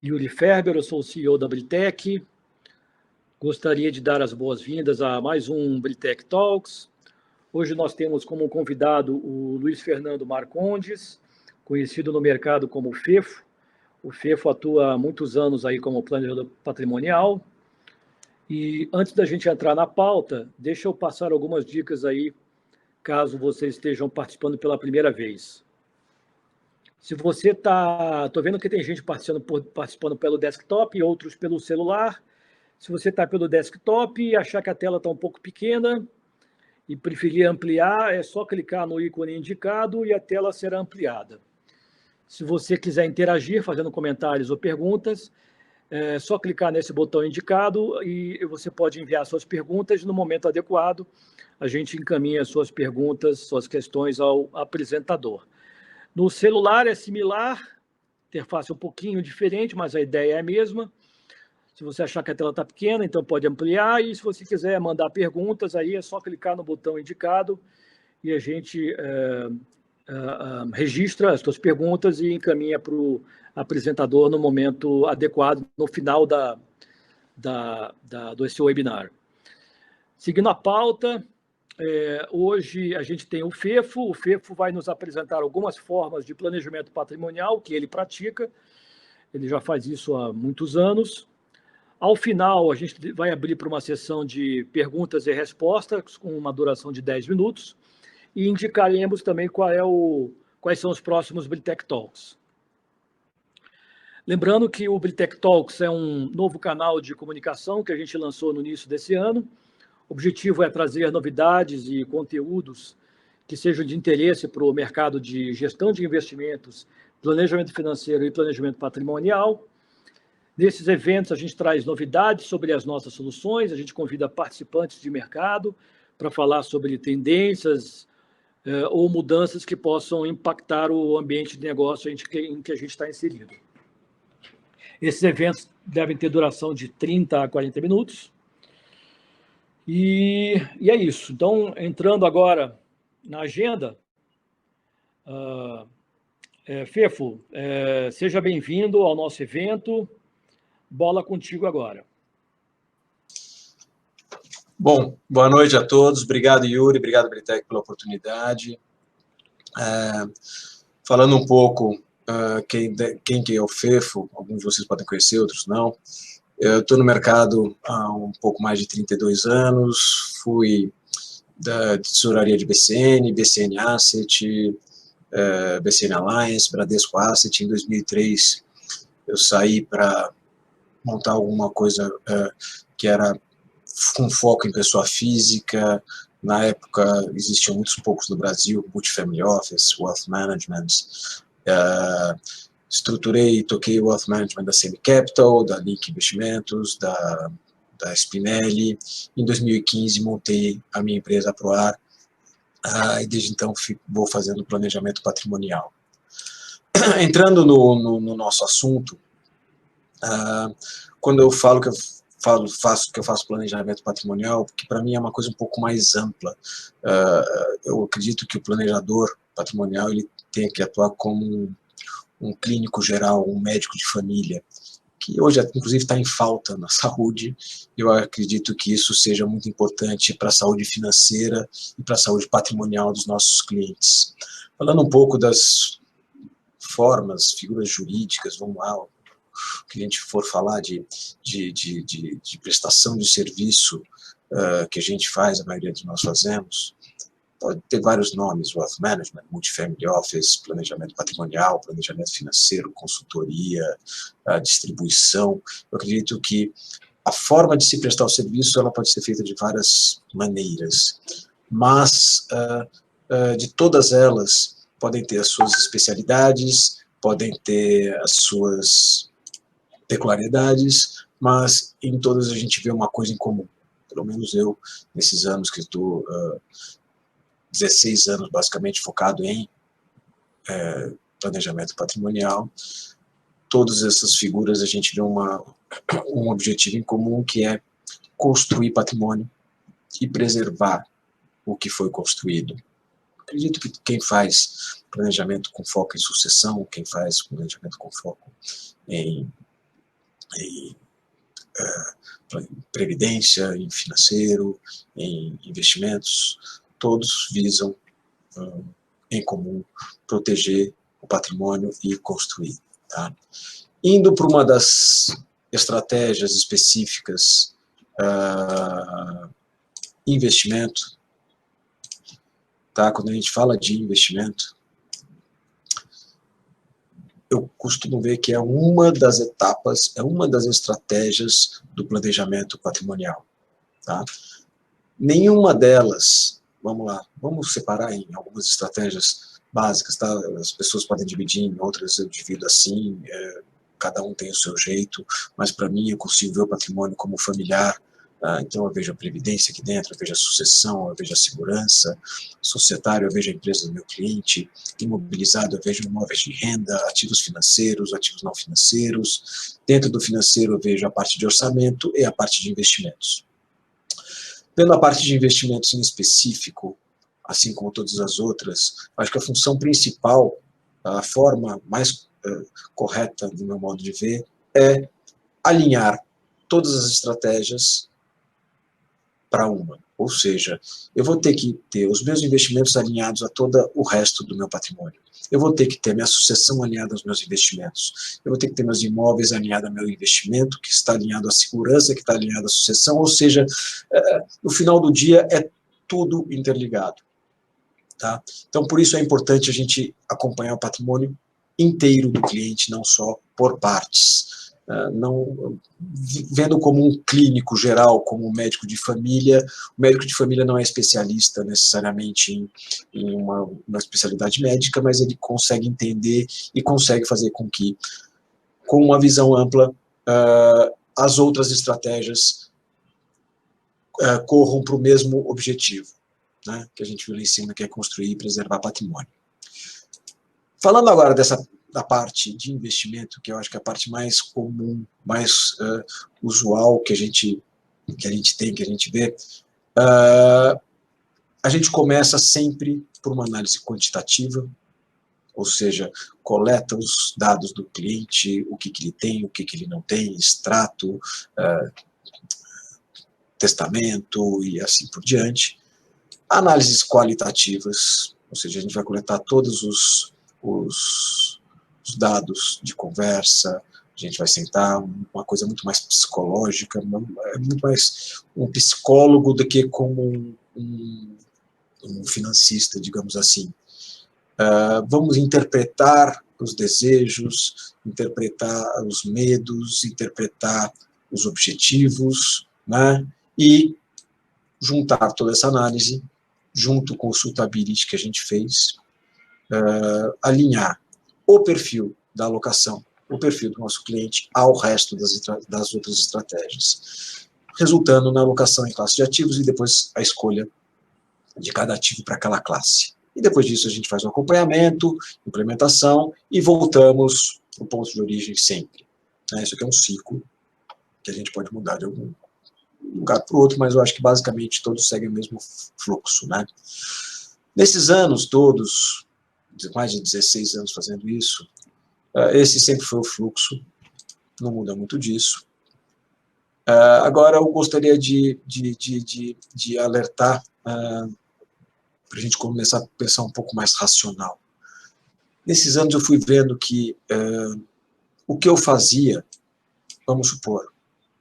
Yuri Ferber, eu sou o CEO da Britec. Gostaria de dar as boas-vindas a mais um Britec Talks. Hoje nós temos como convidado o Luiz Fernando Marcondes, conhecido no mercado como FEFO. O FEFO atua há muitos anos aí como planejador patrimonial. E antes da gente entrar na pauta, deixa eu passar algumas dicas aí, caso vocês estejam participando pela primeira vez. Se você está... Estou vendo que tem gente participando pelo desktop e outros pelo celular. Se você está pelo desktop e achar que a tela está um pouco pequena e preferir ampliar, é só clicar no ícone indicado e a tela será ampliada. Se você quiser interagir, fazendo comentários ou perguntas, é só clicar nesse botão indicado e você pode enviar suas perguntas. No momento adequado, a gente encaminha suas perguntas, suas questões ao apresentador. No celular é similar, interface um pouquinho diferente, mas a ideia é a mesma. Se você achar que a tela está pequena, então pode ampliar. E se você quiser mandar perguntas, aí é só clicar no botão indicado e a gente registra as suas perguntas e encaminha para o apresentador no momento adequado, no final desse webinar. Seguindo a pauta, hoje a gente tem o FEFO. O FEFO vai nos apresentar algumas formas de planejamento patrimonial que ele pratica. Ele já faz isso há muitos anos. Ao final, a gente vai abrir para uma sessão de perguntas e respostas, com uma duração de 10 minutos, e indicaremos também quais são os próximos Britec Talks. Lembrando que o Britec Talks é um novo canal de comunicação que a gente lançou no início desse ano. O objetivo é trazer novidades e conteúdos que sejam de interesse para o mercado de gestão de investimentos, planejamento financeiro e planejamento patrimonial. Nesses eventos, a gente traz novidades sobre as nossas soluções, a gente convida participantes de mercado para falar sobre tendências ou mudanças que possam impactar o ambiente de negócio em que a gente está inserido. Esses eventos devem ter duração de 30 a 40 minutos. E é isso. Então, entrando agora na agenda, Fefo, seja bem-vindo ao nosso evento. Bola contigo agora. Bom, boa noite a todos. Obrigado, Yuri. Obrigado, Britec, pela oportunidade. Falando um pouco quem que é o FEFO, alguns de vocês podem conhecer, outros não. Eu estou no mercado há um pouco mais de 32 anos, fui da tesouraria de BCN, BCN Asset, BCN Alliance, Bradesco Asset. Em 2003, eu saí para montar alguma coisa que era com foco em pessoa física. Na época, existiam muitos poucos no Brasil, Multifamily Office, Wealth Management. Estruturei e toquei o Wealth Management da Semi Capital, da Link Investimentos, da Spinelli. Em 2015, montei a minha empresa Proar, e desde então vou fazendo planejamento patrimonial. Entrando no nosso assunto, quando eu falo que eu faço planejamento patrimonial, porque para mim é uma coisa um pouco mais ampla. Eu acredito que o planejador patrimonial ele tem que atuar como um clínico geral, um médico de família, que hoje, inclusive, está em falta na saúde. Eu acredito que isso seja muito importante para a saúde financeira e para a saúde patrimonial dos nossos clientes. Falando um pouco das formas, figuras jurídicas, vamos lá, que a gente for falar de prestação de serviço que a gente faz, a maioria de nós fazemos, pode ter vários nomes: Wealth Management, Multifamily Office, planejamento patrimonial, planejamento financeiro, consultoria, distribuição. Eu acredito que a forma de se prestar o serviço ela pode ser feita de várias maneiras, mas de todas elas podem ter as suas especialidades, podem ter as suas peculiaridades, mas em todas a gente vê uma coisa em comum. Pelo menos eu, nesses anos que estou 16 anos basicamente focado em planejamento patrimonial, todas essas figuras a gente vê um objetivo em comum, que é construir patrimônio e preservar o que foi construído. Acredito que quem faz planejamento com foco em sucessão, quem faz planejamento com foco em em previdência, em financeiro, em investimentos, todos visam, em comum, proteger o patrimônio e construir. Tá? Indo para uma das estratégias específicas, investimento, tá? Quando a gente fala de investimento, eu costumo ver que é uma das etapas, é uma das estratégias do planejamento patrimonial. Tá? Nenhuma delas, vamos lá, vamos separar em algumas estratégias básicas, tá? As pessoas podem dividir em outras, eu divido assim, cada um tem o seu jeito, mas para mim eu consigo ver o patrimônio como familiar. Então eu vejo a previdência aqui dentro, eu vejo a sucessão, eu vejo a segurança, societário eu vejo a empresa do meu cliente, imobilizado eu vejo imóveis de renda, ativos financeiros, ativos não financeiros, dentro do financeiro eu vejo a parte de orçamento e a parte de investimentos. Vendo a parte de investimentos em específico, assim como todas as outras, acho que a função principal, a forma mais correta do meu modo de ver, é alinhar todas as estratégias para uma. Ou seja, eu vou ter que ter os meus investimentos alinhados a todo o resto do meu patrimônio. Eu vou ter que ter minha sucessão alinhada aos meus investimentos. Eu vou ter que ter meus imóveis alinhados ao meu investimento, que está alinhado à segurança, que está alinhado à sucessão. Ou seja, no final do dia é tudo interligado. Tá? Então, por isso é importante a gente acompanhar o patrimônio inteiro do cliente, não só por partes. Não, vendo como um clínico geral, como um médico de família, o médico de família não é especialista necessariamente em uma especialidade médica, mas ele consegue entender e consegue fazer com que, com uma visão ampla, as outras estratégias corram para o mesmo objetivo, né, que a gente viu lá em cima, que é construir e preservar patrimônio. Falando agora da parte de investimento, que eu acho que é a parte mais comum, mais usual que a gente vê, a gente começa sempre por uma análise quantitativa, ou seja, coleta os dados do cliente, o que ele tem, o que ele não tem, extrato, testamento e assim por diante. Análises qualitativas, ou seja, a gente vai coletar todos os dados de conversa, a gente vai sentar, uma coisa muito mais psicológica, é muito mais um psicólogo do que como um financista, digamos assim. Vamos interpretar os desejos, interpretar os medos, interpretar os objetivos, né? E juntar toda essa análise, junto com o suitability que a gente fez, alinhar o perfil da alocação, o perfil do nosso cliente ao resto das outras estratégias, resultando na alocação em classe de ativos e depois a escolha de cada ativo para aquela classe. E depois disso a gente faz o acompanhamento, implementação e voltamos para o ponto de origem sempre. Isso aqui é um ciclo que a gente pode mudar de algum lugar para o outro, mas eu acho que basicamente todos seguem o mesmo fluxo, né? Nesses anos todos, mais de 16 anos fazendo isso, esse sempre foi o fluxo, não muda muito disso. Agora eu gostaria de alertar para a gente começar a pensar um pouco mais racional. Nesses anos eu fui vendo que o que eu fazia, vamos supor,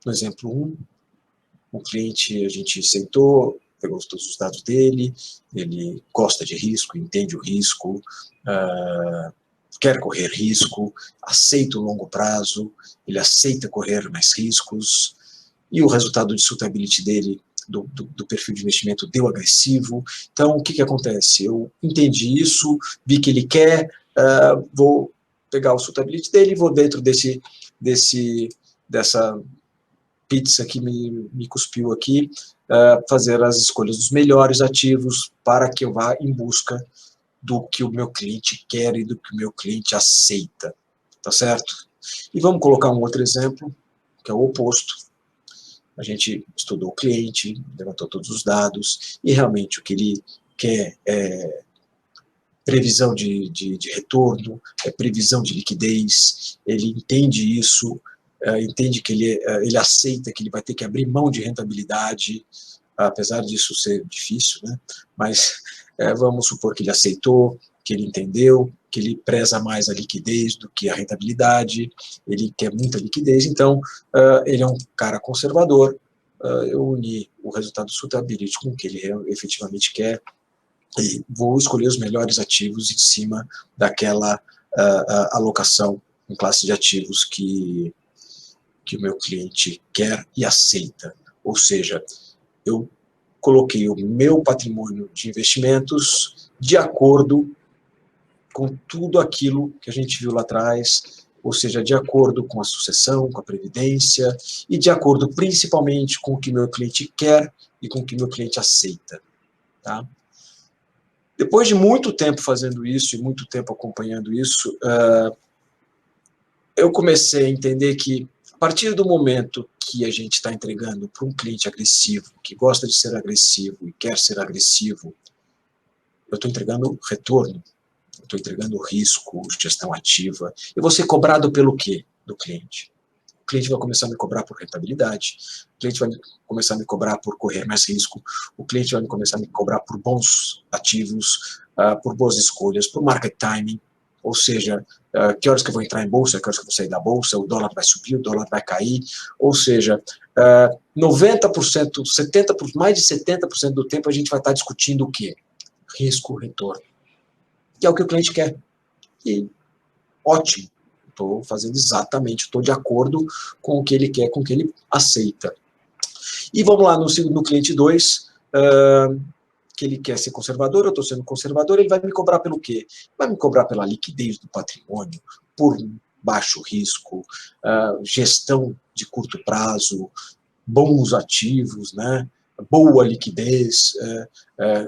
no exemplo 1, o cliente, a gente sentou, pegou todos os dados dele, ele gosta de risco, entende o risco, quer correr risco, aceita o longo prazo, ele aceita correr mais riscos, e o resultado de suitability dele, do perfil de investimento, deu agressivo. Então, o que acontece? Eu entendi isso, vi que ele quer, vou pegar o suitability dele e vou dentro dessa pizza que me cuspiu aqui, fazer as escolhas dos melhores ativos para que eu vá em busca do que o meu cliente quer e do que o meu cliente aceita, tá certo? E vamos colocar um outro exemplo, que é o oposto. A gente estudou o cliente, levantou todos os dados, e realmente o que ele quer é previsão de retorno, é previsão de liquidez, ele entende isso, entende que ele aceita que ele vai ter que abrir mão de rentabilidade, apesar disso ser difícil, né? Mas vamos supor que ele aceitou, que ele entendeu, que ele preza mais a liquidez do que a rentabilidade, ele quer muita liquidez, então ele é um cara conservador. Eu uni o resultado do suitability com o que ele efetivamente quer e vou escolher os melhores ativos em cima daquela alocação em classe de ativos que o meu cliente quer e aceita. Ou seja, eu coloquei o meu patrimônio de investimentos de acordo com tudo aquilo que a gente viu lá atrás, ou seja, de acordo com a sucessão, com a previdência, e de acordo principalmente com o que meu cliente quer e com o que meu cliente aceita. Tá? Depois de muito tempo fazendo isso e muito tempo acompanhando isso, eu comecei a entender que, a partir do momento que a gente está entregando para um cliente agressivo, que gosta de ser agressivo e quer ser agressivo, eu estou entregando retorno, eu estou entregando risco, gestão ativa. Eu vou ser cobrado pelo quê do cliente? O cliente vai começar a me cobrar por rentabilidade, o cliente vai começar a me cobrar por correr mais risco, o cliente vai começar a me cobrar por bons ativos, por boas escolhas, por market timing, ou seja, que horas que eu vou entrar em bolsa, que horas que eu vou sair da bolsa, o dólar vai subir, o dólar vai cair, ou seja, 90%, 70%, mais de 70% do tempo a gente vai estar discutindo o quê? Risco, retorno. Que é o que o cliente quer. E ótimo, estou fazendo exatamente, estou de acordo com o que ele quer, com o que ele aceita. E vamos lá no cliente 2, que ele quer ser conservador, eu estou sendo conservador, ele vai me cobrar pelo quê? Vai me cobrar pela liquidez do patrimônio, por baixo risco, gestão de curto prazo, bons ativos, né? Boa liquidez,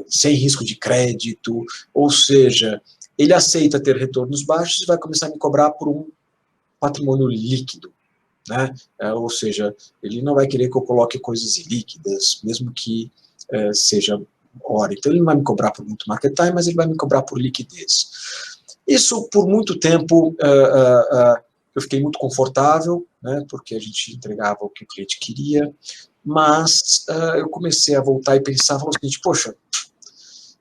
sem risco de crédito, ou seja, ele aceita ter retornos baixos e vai começar a me cobrar por um patrimônio líquido, né? Ou seja, ele não vai querer que eu coloque coisas ilíquidas, mesmo que seja hora. Então ele não vai me cobrar por muito market time, mas ele vai me cobrar por liquidez. Isso, por muito tempo, eu fiquei muito confortável, né, porque a gente entregava o que o cliente queria, mas eu comecei a voltar e pensar, o seguinte, poxa,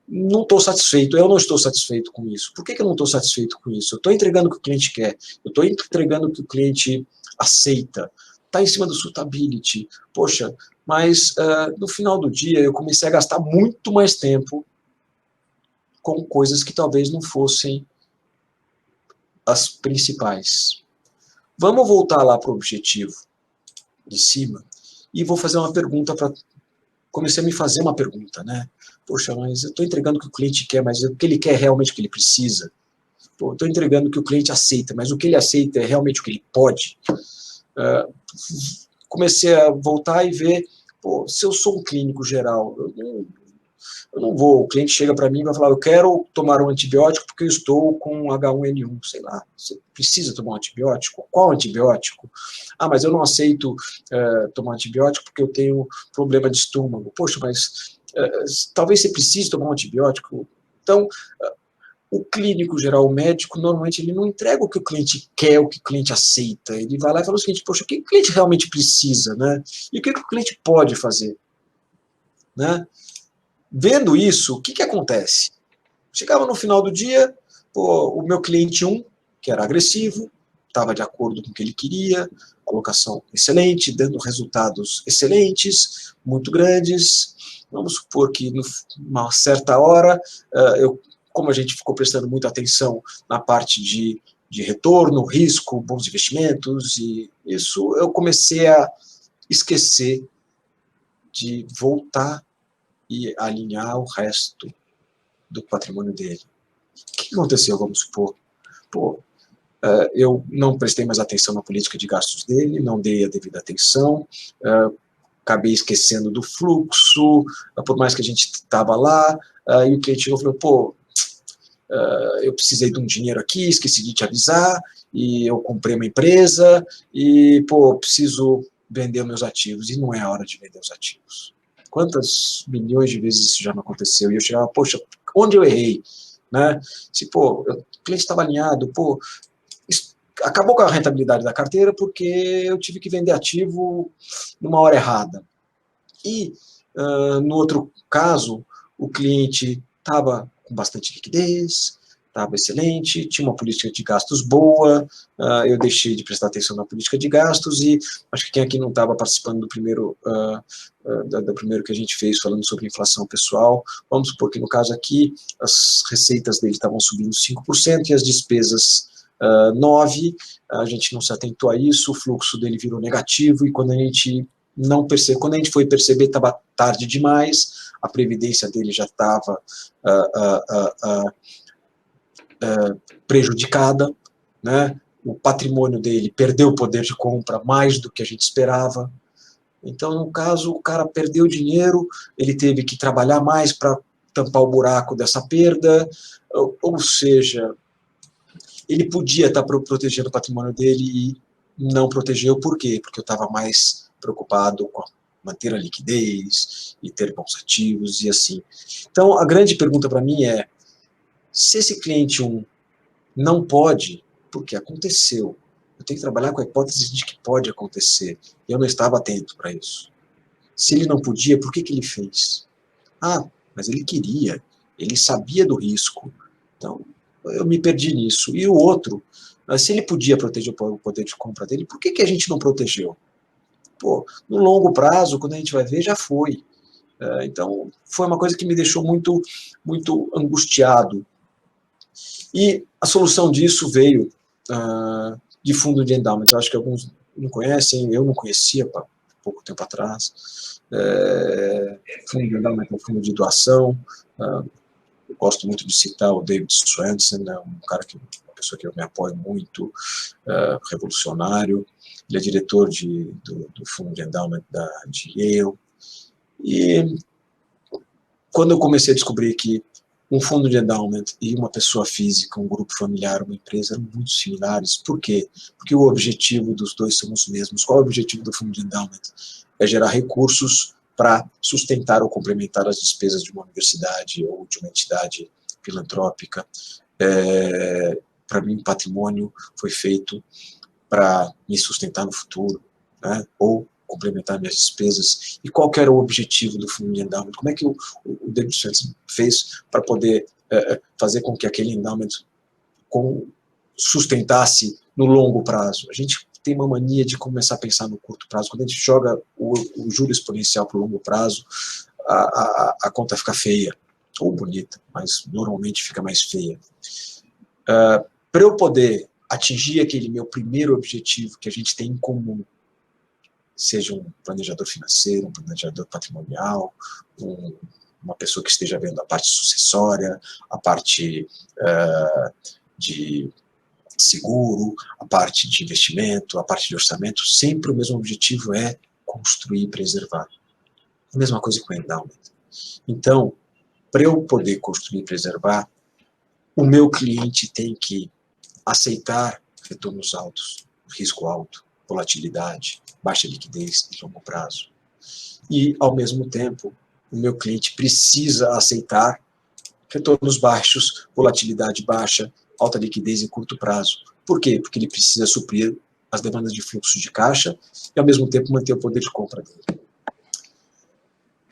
não estou satisfeito, eu não estou satisfeito com isso. Por que eu não estou satisfeito com isso? Eu estou entregando o que o cliente quer, eu estou entregando o que o cliente aceita, está em cima do suitability. Poxa, mas no final do dia eu comecei a gastar muito mais tempo com coisas que talvez não fossem as principais. Vamos voltar lá para o objetivo de cima e vou fazer uma pergunta para... Comecei a me fazer uma pergunta, né? Poxa, mas eu estou entregando o que o cliente quer, mas o que ele quer é realmente o que ele precisa? Pô, estou entregando o que o cliente aceita, mas o que ele aceita é realmente o que ele pode? Comecei a voltar e ver, pô, se eu sou um clínico geral, eu não vou, o cliente chega para mim e vai falar, eu quero tomar um antibiótico porque eu estou com H1N1, sei lá, você precisa tomar um antibiótico? Qual antibiótico? Ah, mas eu não aceito tomar antibiótico porque eu tenho problema de estômago. Poxa, mas talvez você precise tomar um antibiótico. Então, o clínico geral, o médico, normalmente ele não entrega o que o cliente quer, o que o cliente aceita. Ele vai lá e fala o seguinte, poxa, o que o cliente realmente precisa, né? E o que o cliente pode fazer, né? Vendo isso, o que acontece? Chegava no final do dia, pô, o meu cliente 1, que era agressivo, estava de acordo com o que ele queria, colocação excelente, dando resultados excelentes, muito grandes. Vamos supor que numa certa hora, como a gente ficou prestando muita atenção na parte de retorno, risco, bons investimentos, e isso eu comecei a esquecer de voltar e alinhar o resto do patrimônio dele. O que aconteceu, vamos supor? Pô, eu não prestei mais atenção na política de gastos dele, não dei a devida atenção, acabei esquecendo do fluxo, por mais que a gente estava lá, e o cliente chegou e falou, pô, eu precisei de um dinheiro aqui, esqueci de te avisar, e eu comprei uma empresa, e, pô, preciso vender meus ativos, e não é a hora de vender os ativos. Quantas milhões de vezes isso já não aconteceu? E eu chegava, poxa, onde eu errei? Né? Se, pô, o cliente estava alinhado, pô, acabou com a rentabilidade da carteira porque eu tive que vender ativo numa hora errada. E, no outro caso, o cliente estava com bastante liquidez, estava excelente, tinha uma política de gastos boa, eu deixei de prestar atenção na política de gastos e acho que quem aqui não estava participando do primeiro, do primeiro que a gente fez falando sobre inflação pessoal, vamos supor que no caso aqui as receitas dele estavam subindo 5% e as despesas 9%, a gente não se atentou a isso, o fluxo dele virou negativo e quando a gente quando a gente foi perceber estava tarde demais, a previdência dele já estava prejudicada, né? O patrimônio dele perdeu o poder de compra mais do que a gente esperava. Então, no caso, o cara perdeu dinheiro, ele teve que trabalhar mais para tampar o buraco dessa perda, ou seja, ele podia estar protegendo o patrimônio dele e não protegeu. Por quê? Porque eu estava mais preocupado com manter a liquidez e ter bons ativos e assim. Então, a grande pergunta para mim é, se esse cliente 1 não pode, porque aconteceu, eu tenho que trabalhar com a hipótese de que pode acontecer, e eu não estava atento para isso. Se ele não podia, por que ele fez? Mas ele queria, ele sabia do risco, então eu me perdi nisso. E o outro, se ele podia proteger o poder de compra dele, por que a gente não protegeu? Pô, no longo prazo, quando a gente vai ver, já foi. Então, foi uma coisa que me deixou muito, muito angustiado. E a solução disso veio de fundo de endowment. Eu acho que alguns não conhecem, eu não conhecia há pouco tempo atrás. Fundo de endowment é um fundo de doação. Eu gosto muito de citar o David Swensen, né, uma pessoa que eu me apoio muito, revolucionário. Ele é diretor do fundo de endowment de Yale. E quando eu comecei a descobrir que um fundo de endowment e uma pessoa física, um grupo familiar, uma empresa, eram muito similares. Por quê? Porque o objetivo dos dois são os mesmos. Qual é o objetivo do fundo de endowment? É gerar recursos para sustentar ou complementar as despesas de uma universidade ou de uma entidade filantrópica. Para mim, patrimônio foi feito para me sustentar no futuro, né? Ou complementar minhas despesas. E qual que era o objetivo do fundo de endowment? Como é que o David Swensen fez para poder fazer com que aquele endowment sustentasse no longo prazo? A gente tem uma mania de começar a pensar no curto prazo. Quando a gente joga o juro exponencial para o longo prazo, a conta fica feia, ou bonita, mas normalmente fica mais feia. Para eu poder atingir aquele meu primeiro objetivo que a gente tem em comum, seja um planejador financeiro, um planejador patrimonial, uma pessoa que esteja vendo a parte sucessória, a parte de seguro, a parte de investimento, a parte de orçamento, sempre o mesmo objetivo é construir e preservar. A mesma coisa com o endowment. Então, para eu poder construir e preservar, o meu cliente tem que aceitar retornos altos, risco alto, volatilidade, baixa liquidez e longo prazo. E, ao mesmo tempo, o meu cliente precisa aceitar retornos baixos, volatilidade baixa, alta liquidez em curto prazo. Por quê? Porque ele precisa suprir as demandas de fluxo de caixa e, ao mesmo tempo, manter o poder de compra dele.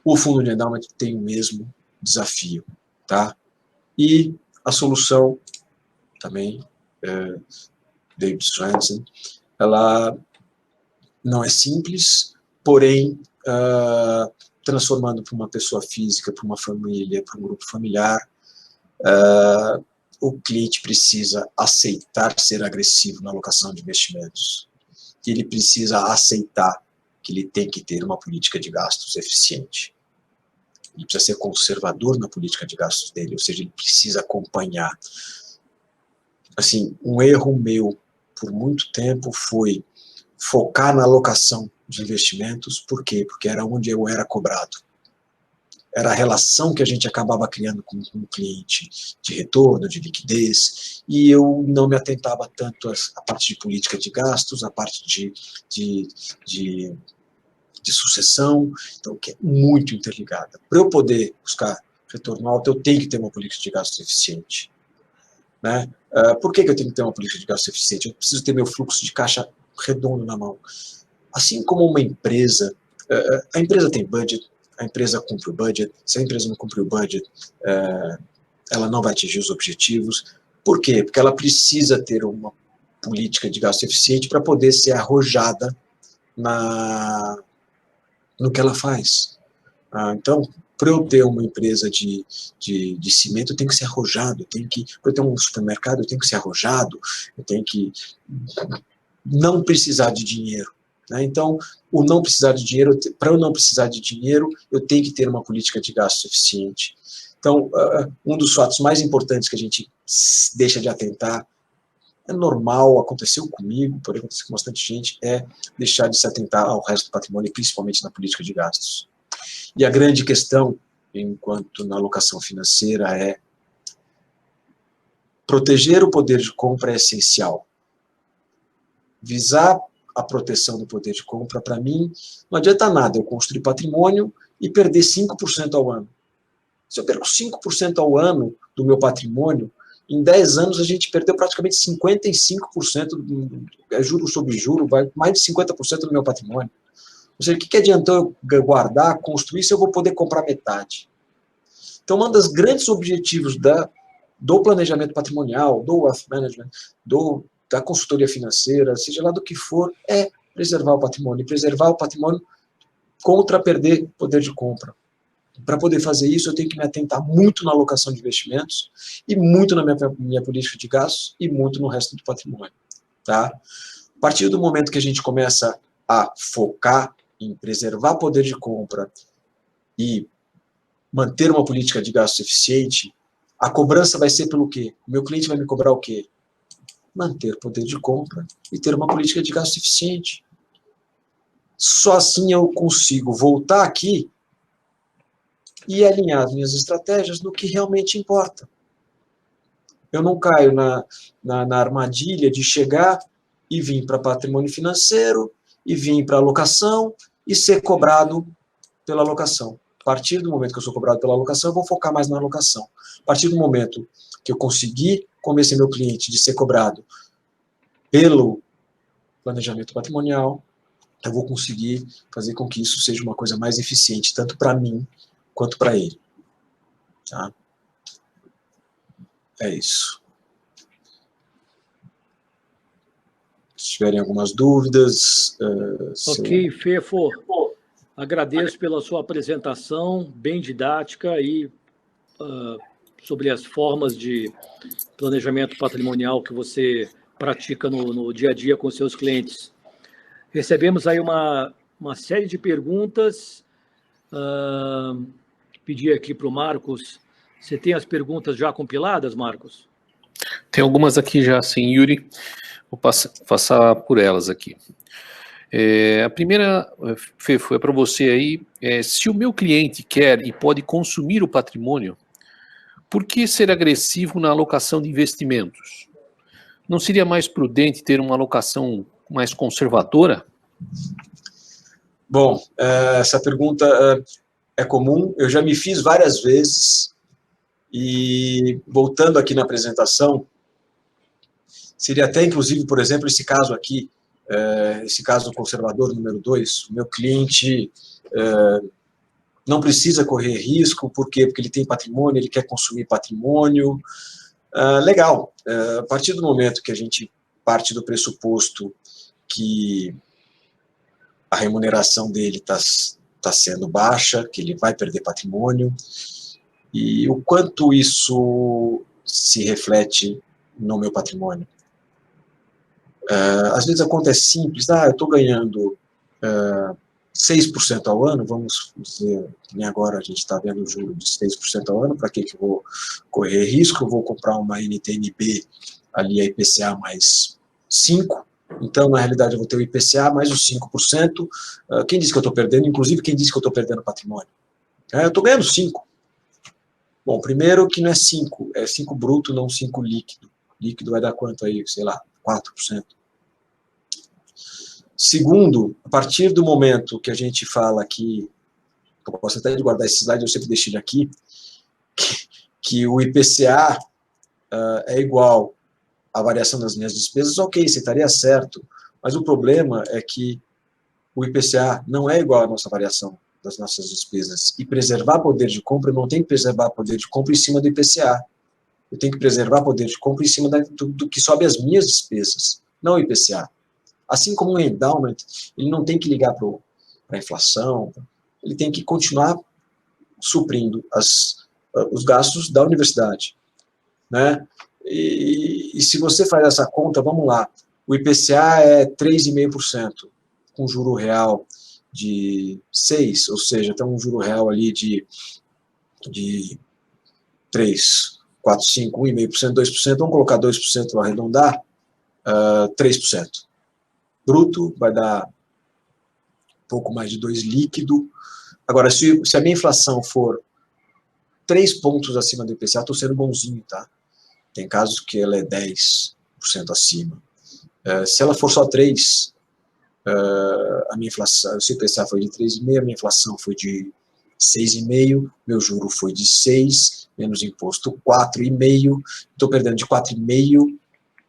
O fundo de endowment tem o mesmo desafio, tá? E a solução, também, David Swensen, ela não é simples, porém, transformando para uma pessoa física, para uma família, para um grupo familiar, o cliente precisa aceitar ser agressivo na alocação de investimentos. E ele precisa aceitar que ele tem que ter uma política de gastos eficiente. Ele precisa ser conservador na política de gastos dele, ou seja, ele precisa acompanhar. Assim, um erro meu por muito tempo foi focar na alocação de investimentos. Por quê? Porque era onde eu era cobrado. Era a relação que a gente acabava criando com o cliente, de retorno, de liquidez, e eu não me atentava tanto à parte de política de gastos, à parte de sucessão, então, que é muito interligada. Para eu poder buscar retorno alto, eu tenho que ter uma política de gastos eficiente, né? Por que eu tenho que ter uma política de gasto eficiente? Eu preciso ter meu fluxo de caixa redondo na mão. Assim como uma empresa, a empresa tem budget, a empresa cumpre o budget, se a empresa não cumpre o budget, ela não vai atingir os objetivos. Por quê? Porque ela precisa ter uma política de gasto eficiente para poder ser arrojada no que ela faz. Então, para eu ter uma empresa de cimento, eu tenho que ser arrojado, para eu ter um supermercado, eu tenho que ser arrojado, eu tenho que não precisar de dinheiro. Né? Então, para eu não precisar de dinheiro, eu tenho que ter uma política de gasto eficiente. Então, um dos fatos mais importantes que a gente deixa de atentar, é normal, aconteceu comigo, pode acontecer com bastante gente, é deixar de se atentar ao resto do patrimônio, principalmente na política de gastos. E a grande questão, enquanto na alocação financeira, é proteger o poder de compra é essencial. Visar a proteção do poder de compra, para mim, não adianta nada eu construir patrimônio e perder 5% ao ano. Se eu perco 5% ao ano do meu patrimônio, em 10 anos a gente perdeu praticamente 55%, juro sobre juro, vai mais de 50% do meu patrimônio. Ou seja, o que adiantou eu guardar, construir, se eu vou poder comprar metade? Então, um dos grandes objetivos do planejamento patrimonial, do wealth management, da consultoria financeira, seja lá do que for, é preservar o patrimônio. E preservar o patrimônio contra perder poder de compra. Para poder fazer isso, eu tenho que me atentar muito na alocação de investimentos, e muito na minha política de gastos, e muito no resto do patrimônio. Tá? A partir do momento que a gente começa a focar em preservar poder de compra e manter uma política de gasto eficiente, a cobrança vai ser pelo quê? O meu cliente vai me cobrar o quê? Manter poder de compra e ter uma política de gasto eficiente. Só assim eu consigo voltar aqui e alinhar as minhas estratégias no que realmente importa. Eu não caio na armadilha de chegar e vir para patrimônio financeiro, e vir para alocação, e ser cobrado pela alocação. A partir do momento que eu sou cobrado pela alocação, eu vou focar mais na alocação. A partir do momento que eu conseguir convencer meu cliente de ser cobrado pelo planejamento patrimonial, eu vou conseguir fazer com que isso seja uma coisa mais eficiente, tanto para mim quanto para ele. Tá? É isso. Se tiverem algumas dúvidas... Ok, Fefo. Agradeço pela sua apresentação, bem didática, e sobre as formas de planejamento patrimonial que você pratica no dia a dia com seus clientes. Recebemos aí uma série de perguntas. Pedir aqui para o Marcos. Você tem as perguntas já compiladas, Marcos? Tem algumas aqui já, sim, Yuri. Vou passar por elas aqui. A primeira, Fefo, é para você aí. Se o meu cliente quer e pode consumir o patrimônio, por que ser agressivo na alocação de investimentos? Não seria mais prudente ter uma alocação mais conservadora? Bom, essa pergunta é comum, eu já me fiz várias vezes, e voltando aqui na apresentação, seria até, inclusive, por exemplo, esse caso aqui, esse caso conservador número 2, o meu cliente não precisa correr risco, por quê? Porque ele tem patrimônio, ele quer consumir patrimônio. Legal, a partir do momento que a gente parte do pressuposto que a remuneração dele está sendo baixa, que ele vai perder patrimônio, e o quanto isso se reflete no meu patrimônio. Às vezes a conta é simples, eu estou ganhando 6% ao ano, vamos dizer, nem agora a gente está vendo o juro de 6% ao ano, para que eu vou correr risco? Eu vou comprar uma NTNB, ali a IPCA mais 5%, então na realidade eu vou ter o IPCA mais os 5%, quem disse que eu estou perdendo? Inclusive quem disse que eu estou perdendo patrimônio? Eu estou ganhando 5%. Bom, primeiro que não é 5%, é 5% bruto, não 5% líquido. Líquido vai dar quanto aí? Sei lá, 4%. Segundo, a partir do momento que a gente fala que, eu posso até guardar esse slide, eu sempre deixo ele aqui, que o IPCA é igual a variação das minhas despesas, ok, você estaria certo, mas o problema é que o IPCA não é igual à nossa variação das nossas despesas, e preservar poder de compra, eu não tenho que preservar poder de compra em cima do IPCA, eu tenho que preservar poder de compra em cima do que sobe as minhas despesas, não o IPCA. Assim como o endowment, ele não tem que ligar para a inflação, ele tem que continuar suprindo os gastos da universidade, né? E se você faz essa conta, vamos lá, o IPCA é 3,5%, com juro real de 6%, ou seja, tem um juro real ali de 3, 4, 5, 1,5%, 2%, vamos colocar 2% para arredondar, 3%. Bruto vai dar um pouco mais de 2 líquido. Agora, se a minha inflação for 3 pontos acima do IPCA, estou sendo bonzinho, tá? Tem casos que ela é 10% acima. Se ela for só 3, a minha inflação, se o IPCA foi de 3,5, a minha inflação foi de 6,5, meu juro foi de 6, menos imposto 4,5, estou perdendo de 4,5,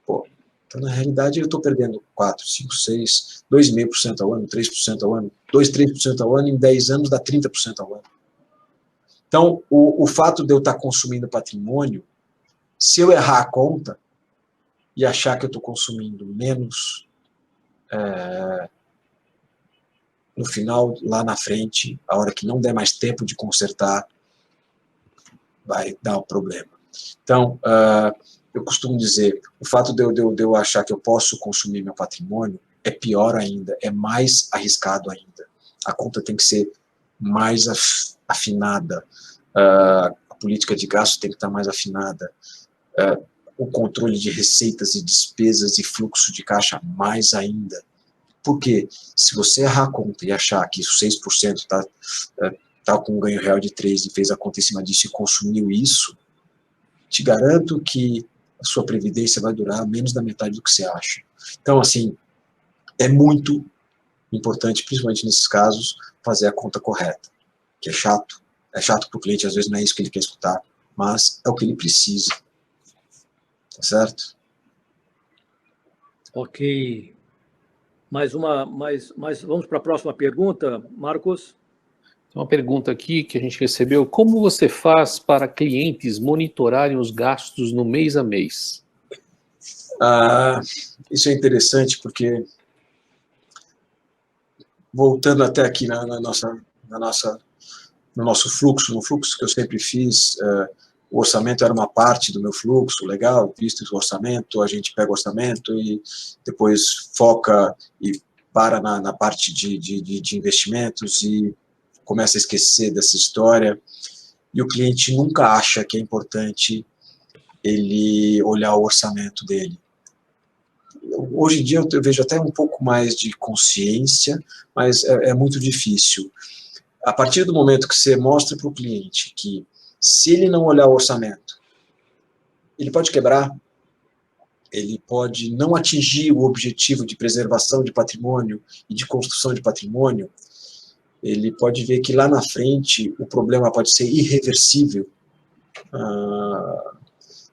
pô, então na realidade eu estou perdendo 4, 5, 6, 2,5% ao ano, 3% ao ano, 2, 3% ao ano, em 10 anos dá 30% ao ano. Então, o fato de eu estar consumindo patrimônio, se eu errar a conta e achar que eu estou consumindo menos, no final, lá na frente, a hora que não der mais tempo de consertar, vai dar um problema. Então, eu costumo dizer, o fato de eu achar que eu posso consumir meu patrimônio é pior ainda, é mais arriscado ainda. A conta tem que ser mais afinada, a política de gasto tem que estar mais afinada, o controle de receitas e despesas e fluxo de caixa mais ainda. Porque se você errar a conta e achar que 6% está com um ganho real de 3 e fez a conta em cima disso e consumiu isso, te garanto que a sua previdência vai durar menos da metade do que você acha. Então, assim, é muito importante, principalmente nesses casos, fazer a conta correta, que é chato para o cliente, às vezes não é isso que ele quer escutar, mas é o que ele precisa. Tá certo? Ok. Vamos para a próxima pergunta, Marcos. Tem uma pergunta aqui que a gente recebeu. Como você faz para clientes monitorarem os gastos no mês a mês? Isso é interessante porque, voltando até aqui no nosso fluxo, no fluxo que eu sempre fiz, o orçamento era uma parte do meu fluxo, legal, visto o orçamento, a gente pega o orçamento e depois foca e para na parte de investimentos e começa a esquecer dessa história, e o cliente nunca acha que é importante ele olhar o orçamento dele. Hoje em dia eu vejo até um pouco mais de consciência, mas é muito difícil. A partir do momento que você mostra para o cliente que, se ele não olhar o orçamento, ele pode quebrar, ele pode não atingir o objetivo de preservação de patrimônio e de construção de patrimônio, ele pode ver que lá na frente o problema pode ser irreversível.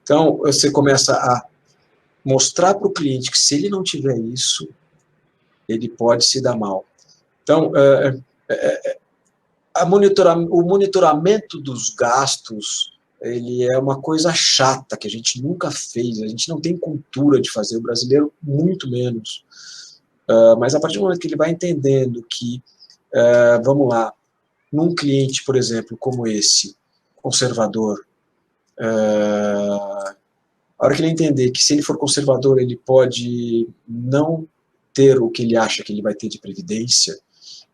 Então, você começa a mostrar para o cliente que, se ele não tiver isso, ele pode se dar mal. Então, o monitoramento dos gastos, ele é uma coisa chata que a gente nunca fez, a gente não tem cultura de fazer, o brasileiro muito menos. Mas a partir do momento que ele vai entendendo que, vamos lá, num cliente, por exemplo, como esse, conservador, a hora que ele entender que, se ele for conservador, ele pode não ter o que ele acha que ele vai ter de previdência,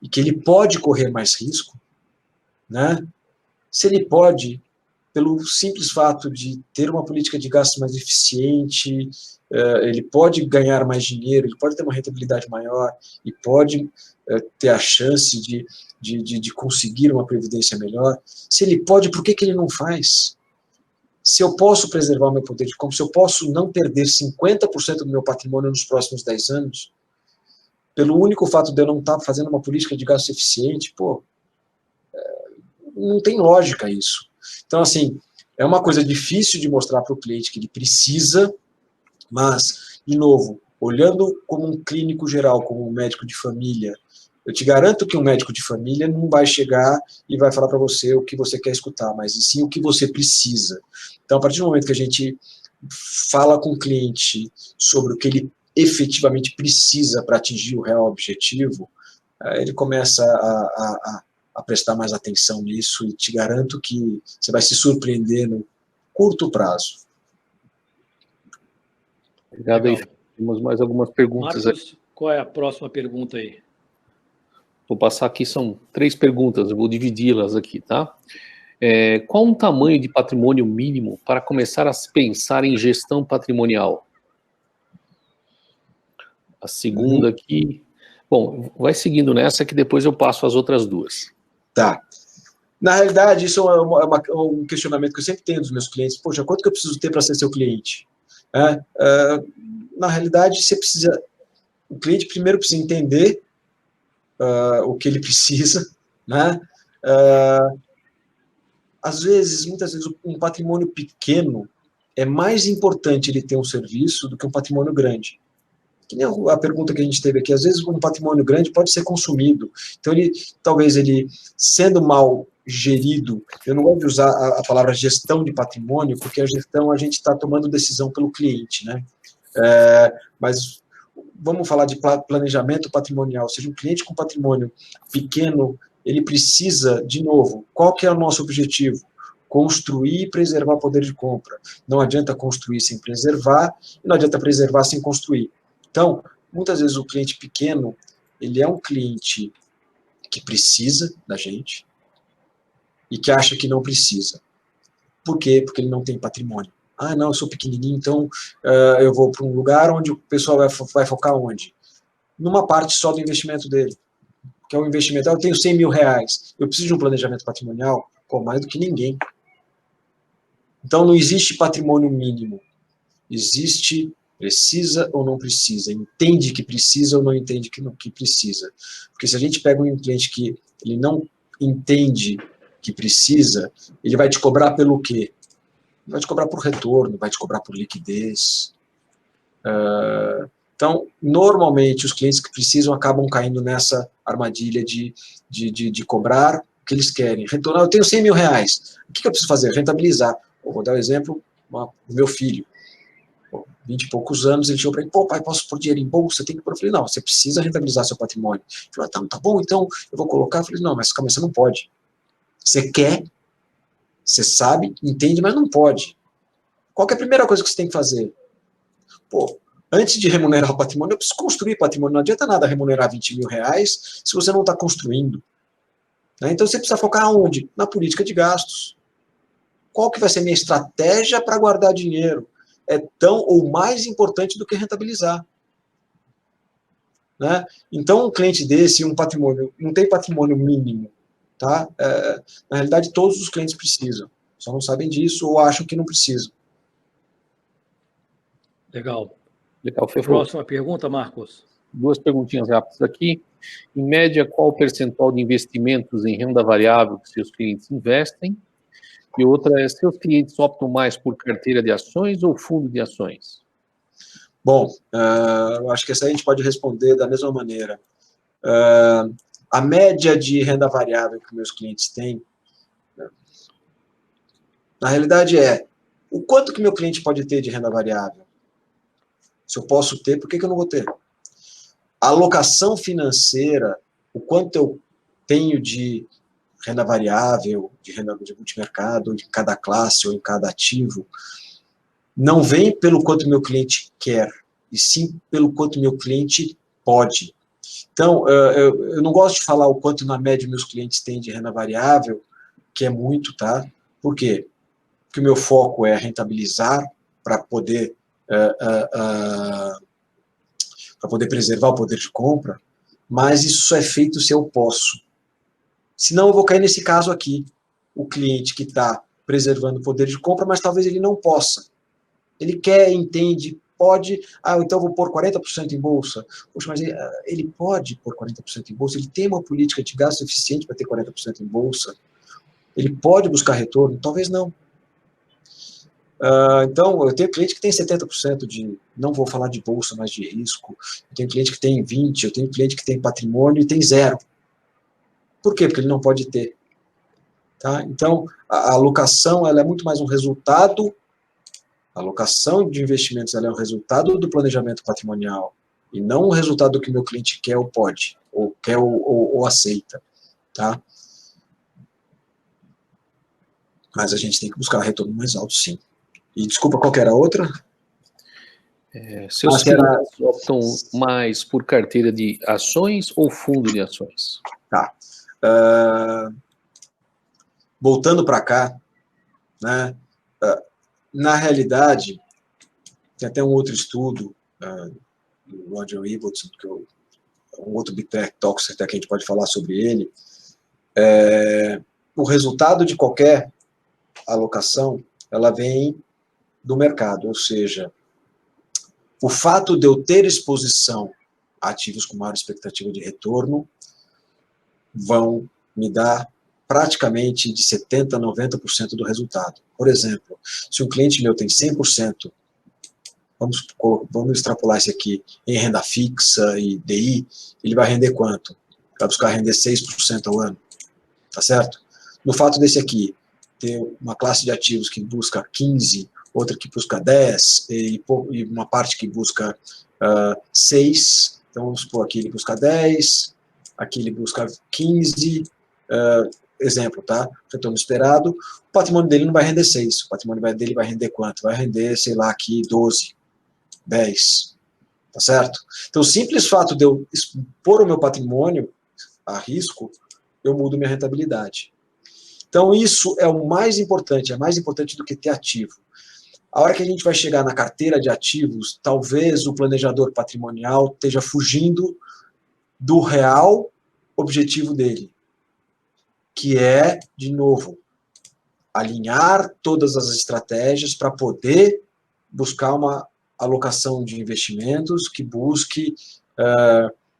e que ele pode correr mais risco, né? Se ele pode, pelo simples fato de ter uma política de gastos mais eficiente, ele pode ganhar mais dinheiro, ele pode ter uma rentabilidade maior, e pode ter a chance de conseguir uma previdência melhor. Se ele pode, por que ele não faz? Se eu posso preservar o meu poder de compra, se eu posso não perder 50% do meu patrimônio nos próximos 10 anos, pelo único fato de eu não estar fazendo uma política de gasto eficiente, pô, não tem lógica isso. Então, assim, é uma coisa difícil de mostrar para o cliente que ele precisa, Mas, de novo, olhando como um clínico geral, como um médico de família, eu te garanto que um médico de família não vai chegar e vai falar para você o que você quer escutar, mas sim o que você precisa. Então, a partir do momento que a gente fala com o cliente sobre o que ele efetivamente precisa para atingir o real objetivo, ele começa a prestar mais atenção nisso e te garanto que você vai se surpreender no curto prazo. Obrigado aí. Temos mais algumas perguntas. Marcos, qual é a próxima pergunta aí? Vou passar aqui, são 3 perguntas, eu vou dividi-las aqui, tá? Qual um tamanho de patrimônio mínimo para começar a se pensar em gestão patrimonial? A segunda aqui... Bom, vai seguindo nessa que depois eu passo as outras 2. Tá. Na realidade, isso é um questionamento que eu sempre tenho dos meus clientes. Poxa, quanto que eu preciso ter para ser seu cliente? Na realidade, você precisa... O cliente primeiro precisa entender o que ele precisa, né? Às vezes, muitas vezes, um patrimônio pequeno é mais importante ele ter um serviço do que um patrimônio grande. Que nem a pergunta que a gente teve aqui, às vezes um patrimônio grande pode ser consumido. Então, talvez ele, sendo mal gerido, eu não gosto de usar a palavra gestão de patrimônio, porque a gestão a gente está tomando decisão pelo cliente, né? Mas vamos falar de planejamento patrimonial. Ou seja, um cliente com patrimônio pequeno, ele precisa, de novo, qual que é o nosso objetivo? Construir e preservar o poder de compra. Não adianta construir sem preservar, e não adianta preservar sem construir. Então, muitas vezes o cliente pequeno, ele é um cliente que precisa da gente e que acha que não precisa. Por quê? Porque ele não tem patrimônio. Ah, não, eu sou pequenininho, então eu vou para um lugar onde o pessoal vai focar onde? Numa parte só do investimento dele. Que é um investimento, eu tenho 100 mil reais, eu preciso de um planejamento patrimonial, mais do que ninguém. Então, não existe patrimônio mínimo. Existe precisa ou não precisa, entende que precisa ou não entende que precisa. Porque se a gente pega um cliente que ele não entende que precisa, ele vai te cobrar pelo quê? Vai te cobrar por retorno, vai te cobrar por liquidez. Então, normalmente, os clientes que precisam acabam caindo nessa armadilha de cobrar o que eles querem. Retornar, eu tenho 100 mil reais, o que eu preciso fazer? Rentabilizar. Vou dar um exemplo do meu filho. 20 e poucos anos, ele chegou para mim, pô, pai, posso pôr dinheiro em bolsa? Tem que pôr. Eu falei, não, você precisa rentabilizar seu patrimônio. Ele falou, tá bom, então eu vou colocar. Eu falei, não, mas calma, você não pode. Você quer, você sabe, entende, mas não pode. Qual que é a primeira coisa que você tem que fazer? Pô, antes de remunerar o patrimônio, eu preciso construir patrimônio. Não adianta nada remunerar 20 mil reais se você não está construindo. Né? Então você precisa focar onde? Na política de gastos. Qual que vai ser a minha estratégia para guardar dinheiro? É tão ou mais importante do que rentabilizar. Né? Então, um cliente desse, um patrimônio, não tem patrimônio mínimo. Tá? Na realidade, todos os clientes precisam. Só não sabem disso ou acham que não precisam. Legal. Legal, Próxima pergunta, Marcos. 2 perguntinhas rápidas aqui. Em média, qual o percentual de investimentos em renda variável que seus clientes investem? E outra é, seus clientes optam mais por carteira de ações ou fundo de ações? Bom, eu acho que essa a gente pode responder da mesma maneira. A média de renda variável que meus clientes têm, na realidade o quanto que meu cliente pode ter de renda variável? Se eu posso ter, por que eu não vou ter? A alocação financeira, o quanto eu tenho de renda variável, de renda de multimercado, de cada classe ou em cada ativo, não vem pelo quanto meu cliente quer, e sim pelo quanto meu cliente pode. Então, eu não gosto de falar o quanto na média meus clientes têm de renda variável, que é muito, tá? Por quê? Porque o meu foco é rentabilizar para poder preservar o poder de compra, mas isso só é feito se eu posso. Senão eu vou cair nesse caso aqui, o cliente que está preservando o poder de compra, mas talvez ele não possa. Ele quer, entende, pode, então eu vou pôr 40% em bolsa. Poxa, mas ele pode pôr 40% em bolsa, ele tem uma política de gasto eficiente para ter 40% em bolsa, ele pode buscar retorno? Talvez não. Então, eu tenho cliente que tem 70% de, não vou falar de bolsa, mas de risco. Eu tenho cliente que tem 20%, eu tenho cliente que tem patrimônio e tem 0%. Por quê? Porque ele não pode ter. Tá? Então, a alocação ela é muito mais um resultado, a alocação de investimentos ela é um resultado do planejamento patrimonial, e não o resultado do que meu cliente quer ou pode, ou quer ou aceita. Tá? Mas a gente tem que buscar retorno mais alto, sim. E desculpa, qual que era a outra? Seus clientes optam mais por carteira de ações ou fundo de ações? Tá. Voltando para cá, né, na realidade, tem até um outro estudo do Roger Ibbotson, que um outro Big Tech Talks, até que a gente pode falar sobre ele. O resultado de qualquer alocação, ela vem do mercado, ou seja, o fato de eu ter exposição a ativos com maior expectativa de retorno vão me dar praticamente de 70% a 90% do resultado. Por exemplo, se um cliente meu tem 100%, vamos extrapolar isso aqui, em renda fixa e DI, ele vai render quanto? Vai buscar render 6% ao ano, tá certo? No fato desse aqui, ter uma classe de ativos que busca 15%, outra que busca 10%, e uma parte que busca 6%, então vamos supor aqui ele busca 10%, aqui ele busca 15%, exemplo, tá? Retorno esperado, o patrimônio dele não vai render 6%, o patrimônio dele vai render quanto? Vai render, sei lá, aqui 12%, 10%, tá certo? Então, o simples fato de eu expor o meu patrimônio a risco, eu mudo minha rentabilidade. Então, isso é o mais importante, é mais importante do que ter ativo. A hora que a gente vai chegar na carteira de ativos, talvez o planejador patrimonial esteja fugindo do real objetivo dele, que é, de novo, alinhar todas as estratégias para poder buscar uma alocação de investimentos que busque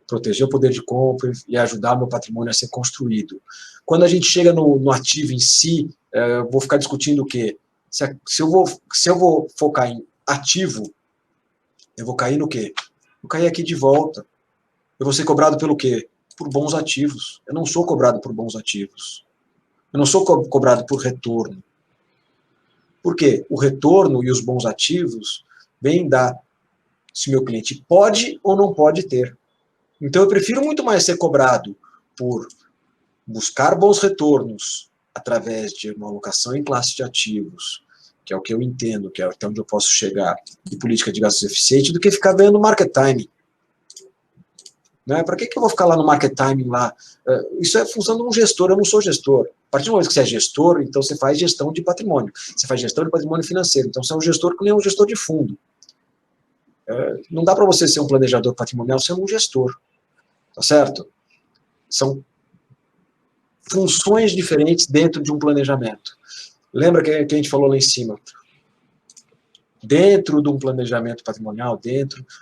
proteger o poder de compra e ajudar o meu patrimônio a ser construído. Quando a gente chega no ativo em si, eu vou ficar discutindo o quê? Se eu vou focar em ativo, eu vou cair no quê? Vou cair aqui de volta. Eu vou ser cobrado pelo quê? Por bons ativos. Eu não sou cobrado por bons ativos. Eu não sou cobrado por retorno. Por quê? O retorno e os bons ativos vêm da se meu cliente pode ou não pode ter. Então eu prefiro muito mais ser cobrado por buscar bons retornos através de uma alocação em classe de ativos, que é o que eu entendo, que é até onde eu posso chegar, de política de gastos eficiente, do que ficar vendo market timing. Né? Para que eu vou ficar lá no market timing lá? Isso é função de um gestor, eu não sou gestor. A partir do momento que você é gestor, então você faz gestão de patrimônio. Você faz gestão de patrimônio financeiro. Então você é um gestor que nem um gestor de fundo. Não dá para você ser um planejador patrimonial sendo um gestor. Tá certo? São funções diferentes dentro de um planejamento. Lembra que a gente falou lá em cima? Dentro de um planejamento patrimonial,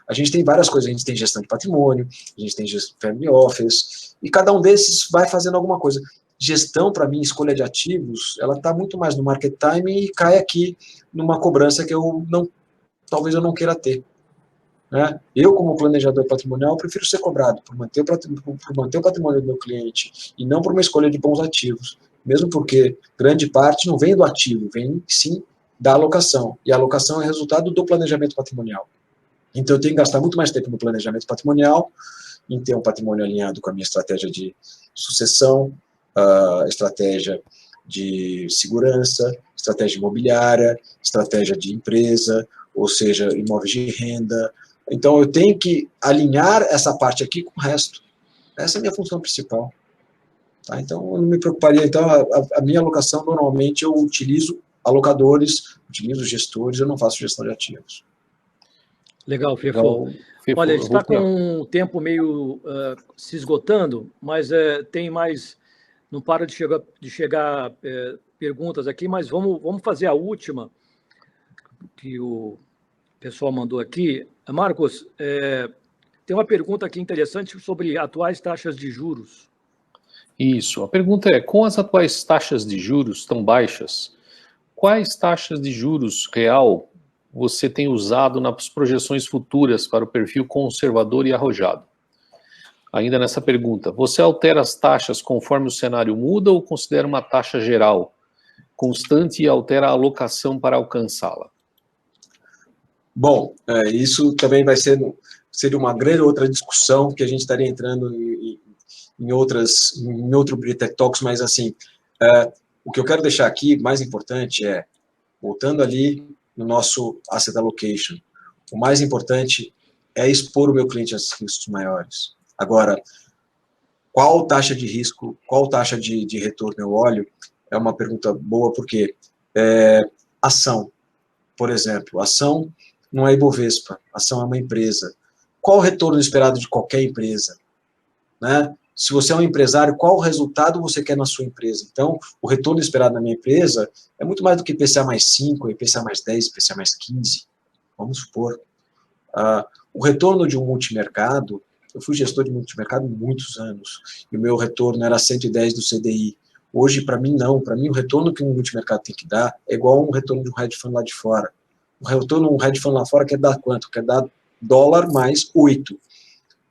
a gente tem várias coisas. A gente tem gestão de patrimônio, a gente tem family office, e cada um desses vai fazendo alguma coisa. Gestão, para mim, escolha de ativos, ela está muito mais no market timing e cai aqui numa cobrança que talvez eu não queira ter. Né? Eu, como planejador patrimonial, prefiro ser cobrado por manter o patrimônio do meu cliente e não por uma escolha de bons ativos. Mesmo porque grande parte não vem do ativo, vem sim da alocação. E a alocação é resultado do planejamento patrimonial. Então eu tenho que gastar muito mais tempo no planejamento patrimonial, em ter um patrimônio alinhado com a minha estratégia de sucessão, estratégia de segurança, estratégia imobiliária, estratégia de empresa, ou seja, imóveis de renda. Então, eu tenho que alinhar essa parte aqui com o resto. Essa é a minha função principal. Tá? Então, eu não me preocuparia. Então, a minha alocação, normalmente, eu utilizo alocadores, utilizo gestores, eu não faço gestão de ativos. Legal, Fefo. Olha, a gente está com o tempo meio se esgotando, mas tem mais... Não para de chegar perguntas aqui, mas vamos fazer a última que o pessoal mandou aqui. Marcos, tem uma pergunta aqui interessante sobre atuais taxas de juros. Isso. A pergunta é, com as atuais taxas de juros tão baixas, quais taxas de juros real você tem usado nas projeções futuras para o perfil conservador e arrojado? Ainda nessa pergunta, você altera as taxas conforme o cenário muda ou considera uma taxa geral, constante e altera a alocação para alcançá-la? Bom, isso também seria uma grande outra discussão que a gente estaria entrando em outro Britec Talks, mas assim, o que eu quero deixar aqui, mais importante voltando ali no nosso Asset Allocation, o mais importante é expor o meu cliente a riscos maiores. Agora, qual taxa de risco, qual taxa de retorno eu olho, é uma pergunta boa, porque ação, por exemplo, ação não é Ibovespa, ação é uma empresa. Qual o retorno esperado de qualquer empresa? Né? Se você é um empresário, qual o resultado você quer na sua empresa? Então, o retorno esperado na minha empresa é muito mais do que IPCA mais 5, IPCA mais 10, IPCA mais 15, vamos supor. O retorno de um multimercado, eu fui gestor de multimercado há muitos anos, e o meu retorno era 110 do CDI. Hoje, para mim, não. Para mim, o retorno que um multimercado tem que dar é igual um retorno de um hedge fund lá de fora. O retorno de um hedge fund lá fora quer dar quanto? Quer dar dólar mais 8.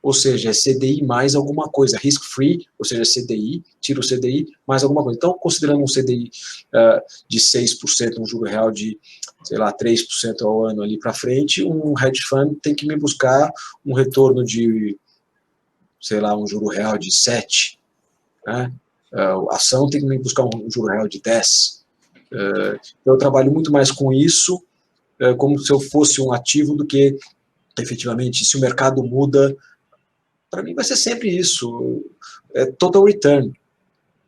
Ou seja, é CDI mais alguma coisa. Risk-free, ou seja, CDI, tira o CDI mais alguma coisa. Então, considerando um CDI de 6%, um juro real de, sei lá, 3% ao ano ali para frente, um hedge fund tem que me buscar um retorno de, sei lá, um juro real de 7%. Né? A ação tem que me buscar um juro real de 10%. Eu trabalho muito mais com isso, como se eu fosse um ativo, do que, efetivamente, se o mercado muda, para mim vai ser sempre isso, total return.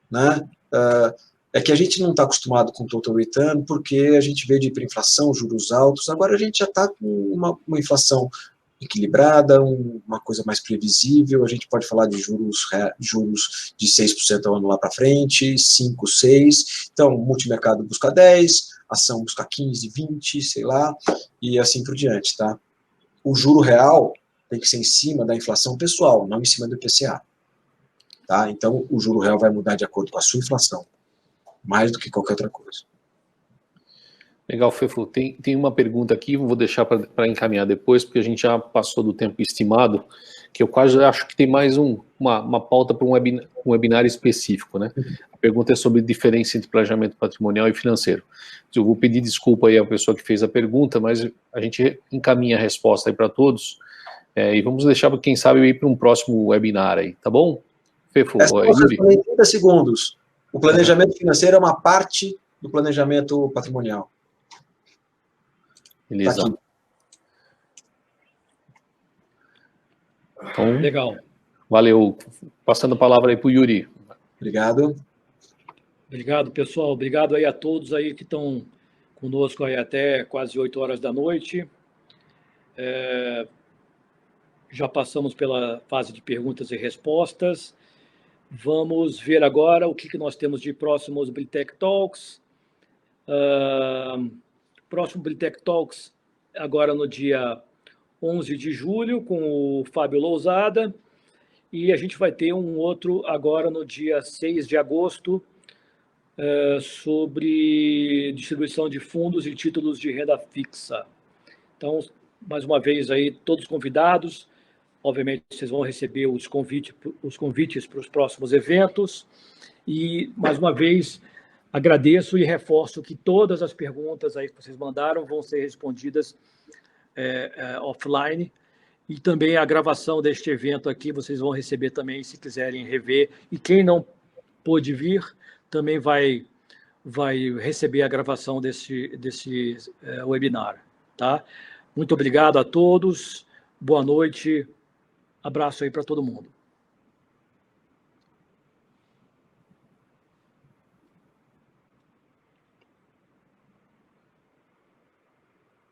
Né? É que a gente não está acostumado com total return, porque a gente veio de hiperinflação, juros altos, agora a gente já está com uma inflação equilibrada, uma coisa mais previsível, a gente pode falar de juros de 6% ao ano lá para frente, 5%, 6%, então o multimercado busca 10%, ação busca 15%, 20%, sei lá, e assim por diante, tá? O juro real tem que ser em cima da inflação pessoal, não em cima do IPCA, tá? Então o juro real vai mudar de acordo com a sua inflação, mais do que qualquer outra coisa. Legal, Fefo. Tem uma pergunta aqui, vou deixar para encaminhar depois, porque a gente já passou do tempo estimado, que eu quase acho que tem mais uma pauta para um webinar específico, né? A pergunta é sobre diferença entre planejamento patrimonial e financeiro. Eu vou pedir desculpa aí à pessoa que fez a pergunta, mas a gente encaminha a resposta aí para todos, e vamos deixar, quem sabe, ir para um próximo webinar aí, tá bom? Fefo, Yuri. Em 30 segundos. O planejamento financeiro é uma parte do planejamento patrimonial. Beleza. Tá, então, legal. Valeu. Passando a palavra aí para o Yuri. Obrigado. Obrigado, pessoal. Obrigado aí a todos aí que estão conosco aí até quase 8 horas da noite. Já passamos pela fase de perguntas e respostas. Vamos ver agora o que nós temos de próximos Britec Talks. Próximo Britec Talks agora no dia 11 de julho, com o Fábio Lousada, e a gente vai ter um outro agora no dia 6 de agosto, sobre distribuição de fundos e títulos de renda fixa. Então, mais uma vez aí, todos convidados, obviamente vocês vão receber os convites para os próximos eventos, e mais uma vez agradeço e reforço que todas as perguntas aí que vocês mandaram vão ser respondidas offline, e também a gravação deste evento aqui vocês vão receber também, se quiserem rever, e quem não pôde vir também vai receber a gravação desse webinar, tá? Muito obrigado a todos, boa noite, abraço aí para todo mundo.